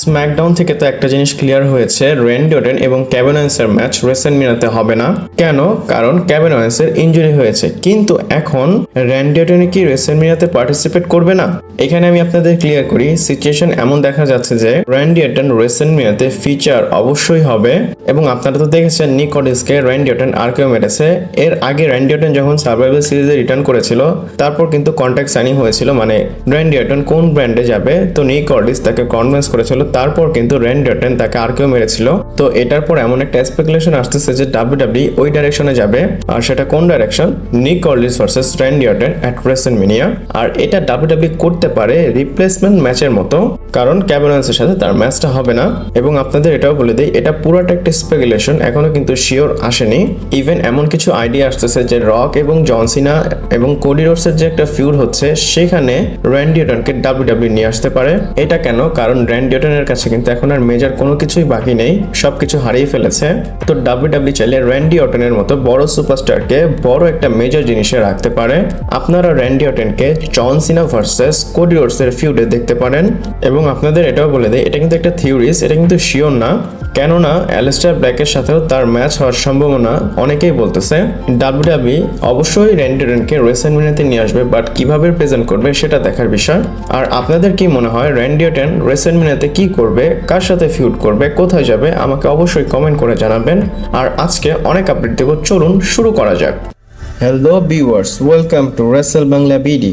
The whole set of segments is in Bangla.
স্ম্যাকডাউন থেকে তো একটা জিনিস ক্লিয়ার হয়েছে, র্যান্ডি অর্টন এবং কেভিন ওয়েন্সের ম্যাচ রেসলম্যানিয়াতে হবে না। কেন? কারণ কেভিন ওয়েন্সের ইনজুরি হয়েছে। কিন্তু এখন র্যান্ডি অর্টন কি রেসলম্যানিয়াতে পার্টিসিপেট করবে না? এখানে আমি আপনাদের ক্লিয়ার করি, সিচুয়েশন এমন দেখা যাচ্ছে যে র্যান্ডি অর্টন রেসলম্যানিয়াতে ফিচার অবশ্যই হবে। এবং আপনারা তো দেখেছেন নিক অডিসকে র্যান্ডি অর্টন আর কেউ মেরেছে। এর আগে র্যান্ডি অর্টন যখন সার্ভাইভাল সিরিজে রিটার্ন করেছিল, তারপর কিন্তু কন্ট্রাক্ট সাইনিং হয়েছিল, মানে র্যান্ডি অর্টন কোন ব্র্যান্ডে যাবে, তো নিক অডিস তাকে কনভিন্স করেছিল। তারপর কিন্তু র্যান্ডি অর্টন তাকে আর কেউ মেরেছিল। তো এটার পর এমন একটা স্পেকুলেশন আসতেছে যে ডাব্লিউডাব্লিউ ওই ডাইরেকশনে যাবে। আর সেটা কোন ডাইরেকশন? নিক অডিস ভার্সেস র্যান্ডি অর্টন এট রেসলম্যানিয়া। আর এটা ডাব্লিউডাব্লিউ করতে পারে রিপ্লেসমেন্ট ম্যাচের মতো, কারণ কেভিন ওয়েন্সের সাথে তার ম্যাচটা হবে না। এবং আপনাদের এটাও বলে দিই, এটা পুরোটা একটা স্পেকুলেশন, এখনো কিন্তু শিওর আসেনি। ইভেন এমন কিছু আইডিয়া আসতেছে যে রক এবং জন সিনা এবং কোডি রোডসের যে একটা ফিউড হচ্ছে, সেখানে র্যান্ডি অর্টনকে ডাব্লিউডাব্লিউ নিয়ে আসতে পারে। এটা কেন? কারণ র্যান্ডি অর্টনের কাছে কিন্তু এখন আর মেজর কোনো কিছুই বাকি নেই, সবকিছু হারিয়ে ফেলেছে। তো ডাব্লিউডাব্লিউ চাইলে র্যান্ডি অর্টনের মতো বড় সুপারস্টারকে বড় একটা মেজর জিনিসে রাখতে পারে। আপনারা র্যান্ডি অর্টনকে জন সিনা ভার্সেস কোডি রোডসের ফিউডে দেখতে পারেন। এবং আপনাদের এটাও বলে দেয়, এটা কিন্তু একটা থিওরিস, এটা কিন্তু শিওর না। কেননা অ্যালিস্টার ব্ল্যাকের সাথেও তার ম্যাচ হওয়ার সম্ভাবনা অনেকেই বলতেছে। ডাব্লিউডাব্লিউ অবশ্যই র্যান্ডি অর্টনকে রেসলম্যানিয়াতে নিয়ে আসবে, বাট কিভাবে প্রেজেন্ট করবে সেটা দেখার বিষয়। আর আপনাদের কি মনে হয় র্যান্ডি অর্টন রেসলম্যানিয়াতে কি করবে, কার সাথে ফিউড করবে, কোথায় যাবে? আমাকে অবশ্যই কমেন্ট করে জানাবেন। আর আজকে অনেক আপডেট দেব, চলুন শুরু করা যাক। Hello viewers, welcome to wrestle Bangla BD.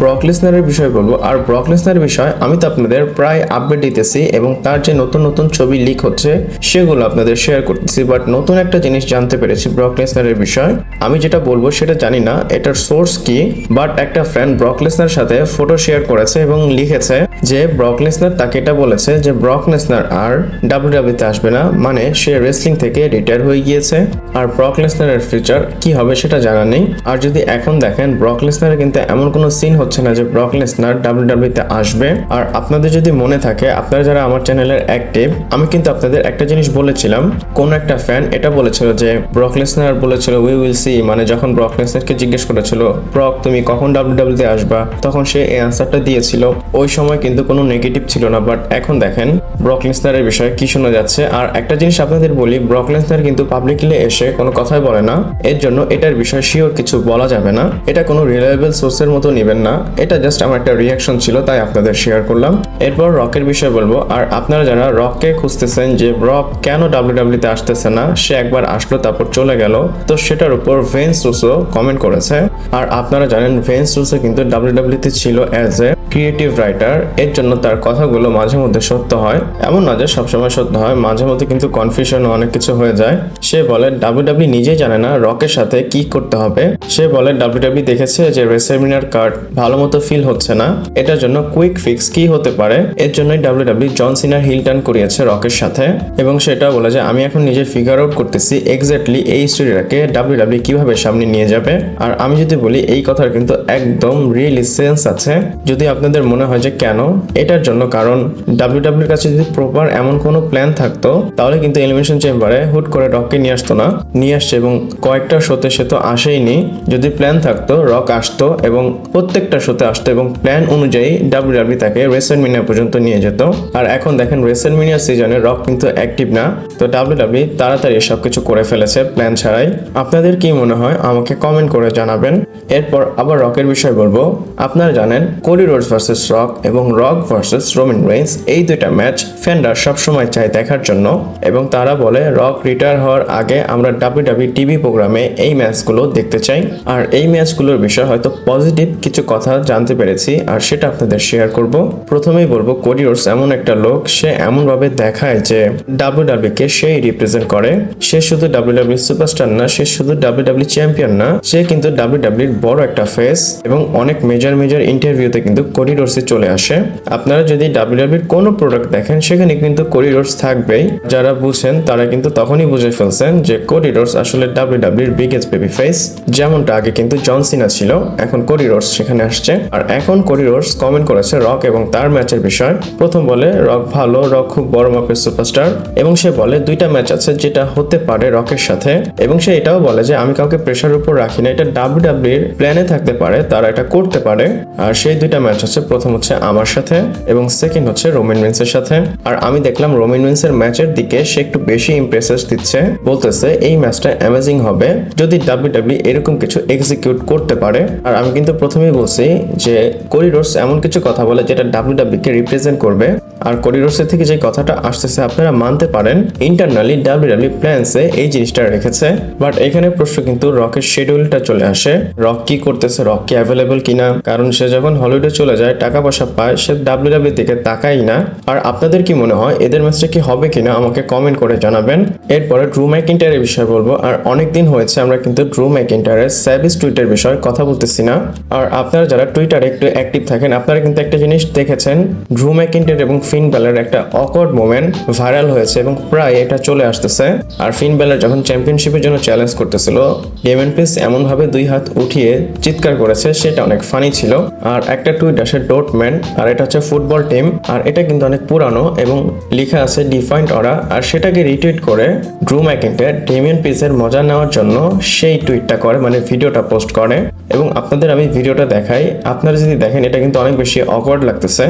Brock লেসনারের বিষয় বলবো। আর ব্রক লেসনারের বিষয় আমি তো আপনাদের প্রায় আপডেট দিতেছি এবং তার যে নতুন নতুন ছবি লিক হচ্ছে সেগুলো আপনাদের শেয়ার করতেছি। বাট নতুন একটা জিনিস জানতে পেরেছি ব্রক লেসনারের বিষয়। আমি যেটা বলবো সেটা জানি না এটার সোর্স কি, বাট একটা ফ্রেন্ড ব্রক লেসনারের সাথে ফটো শেয়ার করেছে এবং লিখেছে যে ব্রক লেসনার তাকে এটা বলেছে যে ব্রক লেসনার আর ডাব্লিউডাব্লিউতে আসবে না, মানে সে রেসলিং থেকে রিটায়ার হয়ে গিয়েছে। আর ব্রক লেসনারের ফিউচার কি হবে সেটা জানা নেই। আর যদি এখন দেখেন ব্রক লেসনারের কিন্তু এমন কোনো সিন হচ্ছে না যে ব্রক লেসনার ডাব্লিউডাব্লিউতে আসবে। আর আপনাদের যদি মনে থাকে, আপনারা যারা আমার চ্যানেলের অ্যাক্টিভ, আমি কিন্তু আপনাদের একটা জিনিস বলেছিলাম। কোন একটা ফ্যান এটা বলেছিল যে ব্রক লেসনার বলেছিল উই উইল সি, মানে যখন ব্রক লেসনারকে জিজ্ঞেস করেছিল ব্রক তুমি কখন ডাব্লিউডাব্লিউতে আসবা, তখন সে এই আনসারটা দিয়েছিল। ওই সময় কিন্তু কোনো নেগেটিভ ছিল না। বাট এখন দেখেন ব্রক লেসনারের বিষয়ে কি শোনা যাচ্ছে। আর একটা জিনিস আপনাদের বলি, ব্রক লেসনার কিন্তু পাবলিকলি এসে কোনো কথাই বলে না, এর জন্য এটার বিষয়ে শিওর কিছু বলা যাবে না। এটা কোনো রিলায়েবল সোর্সের মতো নেবেন না, এটা জাস্ট আমার একটা রিয়াকশন ছিল, তাই আপনাদের শেয়ার করলাম। এরপর রকের বিষয় বলবো। আর আপনারা যারা রককে খুঁজতেছেন যে রক কেন ডাব্লিউডাব্লিউতে আসতেছে না, সে একবার আসলো তারপর চলে গেল, তো সেটার উপর ভেন্স রুসো কমেন্ট করেছে। আর আপনারা জানেন ভেন্স রুসো কিন্তু ডাব্লিউডাব্লিউতে ছিল অ্যাজ এ ক্রিয়েটিভ রাইটার, এর জন্য তার কথাগুলো মাঝে মধ্যে সত্য হয়, এমন না যে সবসময় সত্য হয়, মাঝে মধ্যে কিন্তু কনফিউশন অনেক কিছু হয়ে যায়। সে বলে ডাব্লিউডাব্লিউ নিজেই জানে না রকের সাথে কি করতে হবে। সে বলে ডাব্লিউডাব্লিউ দেখেছে যে রেসলম্যানিয়ার কার্ড ভালো মতো ফিল হচ্ছে না, এটার জন্য কুইক ফিক্স কি হতে পারে, এর জন্যই ডাব্লিউডাব্লিউ জন সিনার হিল টার্ন করিয়েছে রকের সাথে। এবং সেটা বলে যে আমি এখন নিজে ফিগার আউট করতেছি এক্স্যাক্টলি এই স্টোরিটাকে ডাব্লিউডাব্লিউ কিভাবে সামনে নিয়ে যাবে। আর আমি যদি বলি এই কথার কিন্তু একদম রিয়েলি সেন্স আছে। যদি আপনাদের মনে হয় যে কেন, এটার জন্য কারণ ডাব্লিউডাব্লিউর কাছে যদি প্রপার এমন কোনো প্ল্যান থাকতো, তাহলে কিন্তু এলিমিনেশন চেম্বারে হুট করে রককে নিয়ে আসতো না। নিয়ে আসছে এবং কয়েকটা শোতে সে তো আসেইনি। যদি প্ল্যান থাকতো রক আসতো এবং প্রত্যেকটা শোতে আসতো এবং প্ল্যান অনুযায়ী ডাব্লিউডাব্লিউ তাকে রেসলম্যানিয়া পর্যন্ত নিয়ে যেত। আর এখন দেখেন রেসলম্যানিয়া সিজনে রক কিন্তু অ্যাক্টিভ না, তো ডাব্লিউডাব্লিউ তাড়াতাড়ি সবকিছু করে ফেলেছে প্ল্যান ছাড়াই। আপনাদের কি মনে হয় আমাকে কমেন্ট করে জানাবেন। এরপর আবার রকের বিষয় বলবো। আপনারা জানেন কোডি রোডস ভার্সেস রক এবং রক ভার্সেস রোমান রেইন্স, এই দুইটা ম্যাচ ফ্যানরা সবসময় চায় দেখার জন্য। এবং তারা বলে রক রিটায়ার হওয়ার আগে আমরা ডাব্লিউডাব্লিউ টিভি প্রোগ্রামে এই ম্যাচগুলো দেখতে চাই। আর এই ম্যাচগুলোর বিষয় হয়তো পজিটিভ কিছু কথা জানতে পেরেছি, আর সেটা আপনাদের শেয়ার করব। প্রথমেই বলবো কোডি রোডস এমন একটা লোক, সে এমন ভাবে দেখায় যে ডাব্লিউডাব্লিউ কে সেই রিপ্রেজেন্ট করে। সে শুধু ডাব্লিউডাব্লিউ সুপারস্টার না, সে শুধু ডাব্লিউডাব্লিউ চ্যাম্পিয়ন না, সে কিন্তু ডাব্লিউডাব্লিউর বড় একটা ফেস। এবং অনেক মেজর ইন্টারভিউতে কিন্তু কোডি রোডসই চলে আসে। আপনারা যদি ডাব্লিউডাব্লিউর কোনো প্রোডাক্ট দেখেন সেখানে কিন্তু কোডি রোডস থাকবেই। যারা বুঝেন তারা কিন্তু তখনই বুঝে ফেলছেন যে কোডি রোডস আসলে ডাব্লিউডাব্লিউর বিগেস্ট বেবি ফেস। যেমনটা আগে কিন্তু জন সিনা ছিল, এখন কোডি রোডস সেখানে সামনে আসছে। আর এখন কোডি রোডস কমেন্ট করেছে রক এবং তার ম্যাচের বিষয়। প্রথম বলে রক ভালো, রক খুব বড় মাপের সুপারস্টার, এবং সে বলে 2টা ম্যাচ আছে যেটা হতে পারে রকের সাথে, এবং সে এটাও বলে যে আমি কাউকে প্রেশার উপর রাখি না, এটা WWE এর প্ল্যানে থাকতে পারে, তারা এটা করতে পারে। আর সেই 2টা ম্যাচ হচ্ছে, প্রথম হচ্ছে আমার সাথে এবং সেকেন্ড হচ্ছে রোমান রিন্সের সাথে। আর আমি দেখলাম রোমান রিন্সের ম্যাচের দিকে সে একটু বেশি ইমপ্রেসেস দিচ্ছে, বলতেছে এই ম্যাচটা অ্যামেজিং হবে যদি WWE এরকম কিছু এক্সিকিউট করতে পারে। আর আমি কিন্তু প্রথমেই বলছি যে কোডি রোডস এমন কিছু কথা বলে যেটা WWE কে রিপ্রেজেন্ট করবে, আর কোডি রোডসের থেকে যে কথাটা আসতেছে আপনারা মানতে পারেন ইন্টারনালি WWE প্ল্যানসে এই জিনিসটা রেখেছে। বাট এখানে প্রশ্ন কিন্তু রকের শিডিউলটা চলে আসে, রক কি করতেছে, রক কি অ্যাভেলেবল কিনা, কারণ সে যখন হলিউডে চলে যায় টাকা পয়সা পায়, সে WWE দিকে তাকাই না। আর আপনাদের কি মনে হয় এদের ম্যাচটা কি হবে কিনা আমাকে কমেন্ট করে জানাবেন। এরপরে ড্রু ম্যাকইন্টায়ারের বিষয়ে বলবো। আর অনেকদিন হয়েছে আমরা কিন্তু ড্রু ম্যাকইন্টায়ারের স্যাভিজ টুইটের বিষয়ে কথা বলতেছি না। আর আপনারা যারা টুইটারে একটু অ্যাক্টিভ থাকেন আপনারা কিন্তু একটা জিনিস দেখেছেন, ড্রু ম্যাকইন্টায়ার এবং ফিন ব্যালার একটা অকওয়ার্ড মোমেন্ট ভাইরাল হয়েছে এবং প্রায় এটা চলে আসতেছে। আর ফিন ব্যালার যখন চ্যাম্পিয়নশিপের জন্য চ্যালেঞ্জ করতেছিল, ডেমিয়ান প্রিস্ট এমনভাবে 2 হাত উঠিয়ে চিৎকার করেছে, সেটা অনেক ফানি ছিল। আর একটা টুইট আসে ডটম্যান, আর এটা হচ্ছে ফুটবল টিম, আর এটা কিন্তু অনেক পুরানো এবং লেখা আছে ডিফাইন্ড অরা, আর সেটাকে রিটুইট করে ড্রু ম্যাকইন্টায়ার ডেমিয়ান প্রিস্টের মজা নেওয়ার জন্য সেই টুইটটা করে, মানে ভিডিওটা পোস্ট করে। এবং আপনাদের আমি ভিডিওটা দেখাই, আপনারা যদি দেখেন এটা কিন্তু অনেক বেশি অকওয়ার্ড লাগতেছে।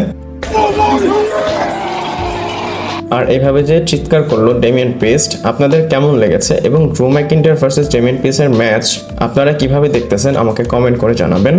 আর এইভাবে যে চিৎকার করলো ডেমিয়ান প্রিস্ট, আপনাদের কেমন লেগেছে? এবং ড্রু ম্যাকইন্টায়ার ভার্সেস ডেমিয়ান প্রিস্টের ম্যাচ আপনারা কিভাবে দেখতেছেন আমাকে কমেন্ট করে জানাবেন।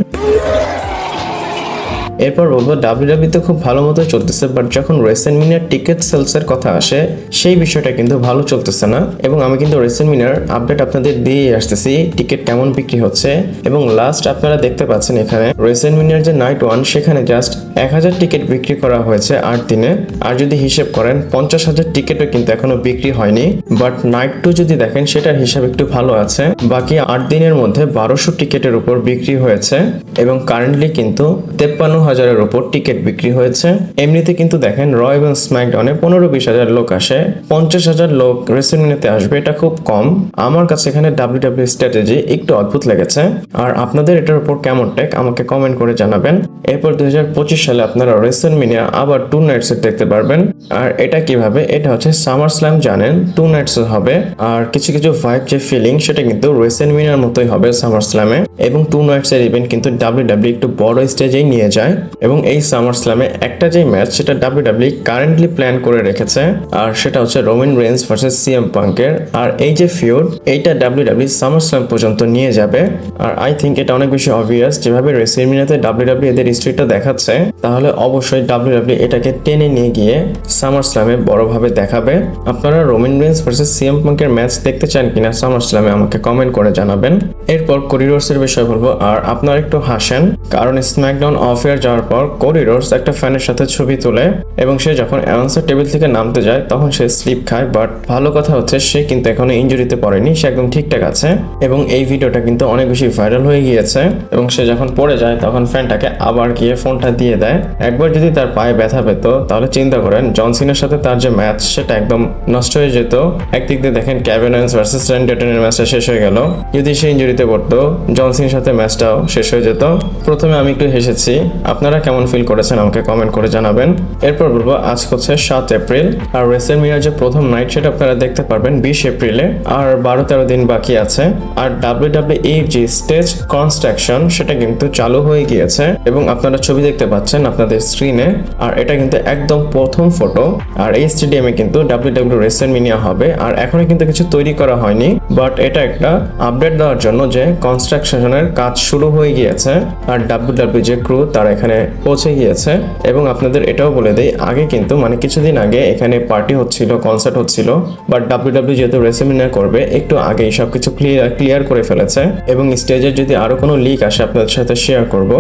এরপর বলবো WWE তে খুব ভালো মতো চলতেছে, বাট যখন রেসেলমিনিয়ার টিকিট সেলসের কথা আসে সেই বিষয়টা কিন্তু ভালো চলতেছে না। এবং আমি কিন্তু রেসেলমিনিয়ার আপডেট আপনাদের দিয়ে আসতেছি টিকিট কেমন বিক্রি হচ্ছে। এবং লাস্ট আপনারা দেখতে পাচ্ছেন এখানে রেসেলমিনিয়ার যে নাইট 1 সেখানে জাস্ট 1000 টিকিট বিক্রি করা হয়েছে 8 দিনে। আর যদি হিসেব করেন 50,000 টিকিটও কিন্তু এখনো বিক্রি হয়নি। বাট নাইট 2 যদি দেখেন সেটার হিসাব একটু ভালো আছে, বাকি 8 দিনের মধ্যে 1200 টিকিটের উপর বিক্রি হয়েছে এবং কারেন্টলি কিন্তু 53,000-এর উপর টিকিট বিক্রি হয়েছে। এমনিতে কিন্তু দেখেন র এবং স্ম্যাকডাউনে 15-20,000 লোক আসে, 50,000 লোক রেসেলমিনিয়াতে আসবে, এটা খুব কম। আমার কাছে এখানে WWE স্ট্র্যাটেজি একটু অদ্ভুত লেগেছে। আর আপনাদের এটার উপর কেমন টেক আমাকে কমেন্ট করে জানাবেন। এরপর 2025 সালে আপনারা রেসেলমিনিয়া আবার 2 নাইটসে দেখতে পারবেন। আর এটা কিভাবে, এটা হচ্ছে সামার স্ল্যাম জানেন 2 নাইটস হবে। আর কিছু কিছু ভাইব যে ফিলিং সেটা কিন্তু রেসেলমিনিয়ার মতোই হবে সামার স্ল্যামে। এবং 2 নাইটসের ইভেন্ট কিন্তু WWE একটু বড় স্টেজেই নিয়ে যায়। এবং এই সামার স্ল্যামে একটা যে ম্যাচ সেটা WWE কারেন্টলি প্ল্যান করে রেখেছে, আর সেটা হচ্ছে রোমান রেইন্স ভার্সেস CM পাঙ্কের। আর এই যে ফিউড এইটা WWE সামার স্ল্যাম পর্যন্ত নিয়ে যাবে। আর আই থিঙ্ক এটা অনেক বেশি অবভিয়াস, যেভাবে রেসেলমিনিয়াতে WWE এদের হিস্ট্রিটা দেখাচ্ছে, তাহলে অবশ্যই WWE এটাকে টেনে নিয়ে গিয়ে সামার স্ল্যামে বড়ভাবে দেখাবে। আপনারা রোমান রেইন্স ভার্সেস CM পাঙ্কের ম্যাচ দেখতে চান কিনা সামার স্ল্যামে আমাকে কমেন্ট করে জানাবেন। এরপর কোডি রোডসের বিষয় বলবো। আর আপনারা একটু হাসেন, কারণ স্ম্যাকডাউন অফ এয়ার যাওয়ার পর কোডি রোডস একটা ফ্যানের সাথে ছবি তোলে এবং সে যখন অ্যানাউন্সার টেবিল থেকে নামতে যায় তখন সে স্লিপ খায়। বাট ভালো কথা হচ্ছে সে কিন্তু এখনো ইনজুরিতে পড়েনি, সে একদম ঠিকঠাক আছে। এবং এই ভিডিওটা কিন্তু অনেক বেশি ভাইরাল হয়ে গিয়েছে। এবং সে যখন পড়ে যায় তখন ফ্যানটাকে আবার গিয়ে ফোনটা দিয়ে দেয়। একবার যদি তার পায়ে ব্যথা পেত তাহলে চিন্তা করেন জন সিনার সাথে তার যে ম্যাচ সেটা একদম নষ্ট হয়ে যেত। একদিক দিয়ে দেখেন কেভিন ওয়েন্স ভার্সেস র্যান্ডি অর্টনের ম্যাচটা শেষ হয়ে গেল, যদি সে ইনজুরিতে পড়তো জন সিনার সাথে ম্যাচটাও শেষ হয়ে যেত। প্রথমে আমি একটু হেসেছি, আপনারা কেমন ফিল করেছেন আমাকে কমেন্ট করে জানাবেন। এরপর বলবো আজ হচ্ছে 7 এপ্রিল, আর রেসেলমিনিয়ার যে প্রথম নাইট সেটা আপনারা দেখতে পারবেন 20 এপ্রিলে। আর 12-13 দিন বাকি আছে। আর WWE যে স্টেজ কনস্ট্রাকশন সেটা কিন্তু চালু হয়ে গিয়েছে এবং আপনারা ছবি দেখতে পাচ্ছেন আপনাদের স্ক্রিনে। আর এটা কিন্তু একদম প্রথম ফটো। আর এই স্টেডিয়ামে কিন্তু WWE রেসেলমিনিয়া হবে। আর এখনো কিন্তু কিছু তৈরি করা হয়নি, বাট এটা একটা আপডেট দেওয়ার জন্য যে কনস্ট্রাকশনের কাজ শুরু হয়ে গিয়েছে। আর WWE যে ক্রু তারা এখানে পৌঁছে গিয়েছে। এবং আপনাদের এটাও বলে দেই, আগে কিন্তু মানে কিছুদিন আগে এখানে পার্টি হচ্ছিল, কনসার্ট হচ্ছিল, বাট WWE যেহেতু রেসেলমিনিয়া করবে একটু আগেই সবকিছু ক্লিয়ার করে ফেলেছে। এবং স্টেজের যদি আরো কোনো লিক আসে আপনাদের সাথে শেয়ার করব।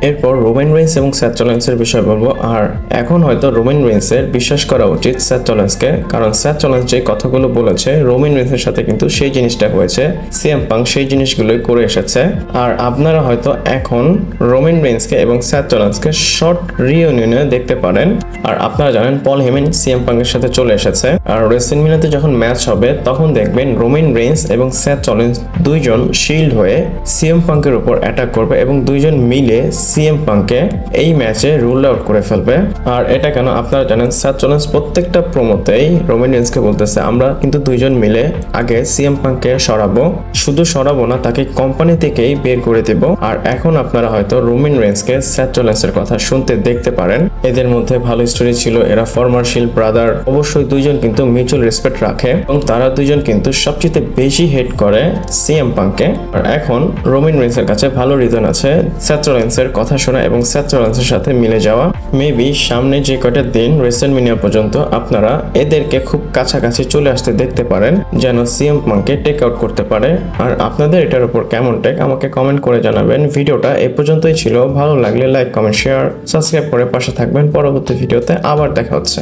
এরপর রোমান রেইন্স এবং সেথ রলিন্সের বিষয় বলবো। আর এখন হয়তো রোমান রেইন্সের বিশ্বাস করা উচিত সেথ রলিন্সকে, কারণ সেথ রলিন্স যে কথাগুলো বলেছে রোমান রেইন্সের সাথে কিন্তু সেই জিনিসটা হয়েছে, CM পাঙ্ক সেই জিনিসগুলোই করে এসেছে। আর আপনারা হয়তো এখন রোমান রেইন্সকে এবং সেথ রোলিন্সকে শর্ট রিইউনিয়নে দেখতে পারেন। আর আপনারা জানেন পল হেমেন সিএম পাঙ্কের সাথে চলে এসেছে। আর রেসলম্যানিয়াতে যখন ম্যাচ হবে তখন দেখবেন রোমান রেইন্স এবং সেথ রলিন্স দুইজন শিল্ড হয়ে সিএম পাঙ্কের উপর অ্যাটাক করবে এবং দুইজন মিলে সিএম পাঙ্ককে এই ম্যাচে রুল আউট করে ফেলবে। আর এটা কেন আপনারা জানেন, সেথ রলিন্স প্রত্যেকটা প্রোমোতেই রোমান রেইন্সকে বলতেছে আমরা কিন্তু দুইজন মিলে আগে সিএম পাঙ্ককে সরাবো, শুধু সরাবো না তাকে কোম্পানি থেকেই বের করে দেব। আর এখন আপনারা হয়তো রোমান রেইন্সকে সেথ রলিন্সের কথা শুনতে দেখতে পারেন। এদের মধ্যে ভালো স্টোরি ছিল, এরা ফর্মার শিল্ড ব্রাদার। অবশ্যই দুইজন কিন্তু মিউচুয়াল রেসপেক্ট রাখে এবং তারা দুইজন কিন্তু সবচেয়ে বেশি হেট করে সিএম পাঙ্ককে। আর এখন রোমান রেইন্সের কাছে ভালো রিজন আছে সেথ রলিন্সের কথা শোনা এবং সেথ রলিন্সের সাথে মিলে যাওয়া। মেবি সামনে যে কয়টা দিন রেসলম্যানিয়া পর্যন্ত আপনারা এদেরকে খুব কাছাকাছি চলে আসতে দেখতে পারেন যেন সিএম পাঙ্ককে টেক আউট করতে পারে। আর আপনাদের এটার উপর কেমন টেক আমাকে কমেন্ট করে জানাবেন। ভিডিওটা এ পর্যন্তই ছিল, ভালো লাগলে লাইক কমেন্ট শেয়ার সাবস্ক্রাইব করে পাশে থাকবেন। পরবর্তী ভিডিওতে আবার দেখা হচ্ছে।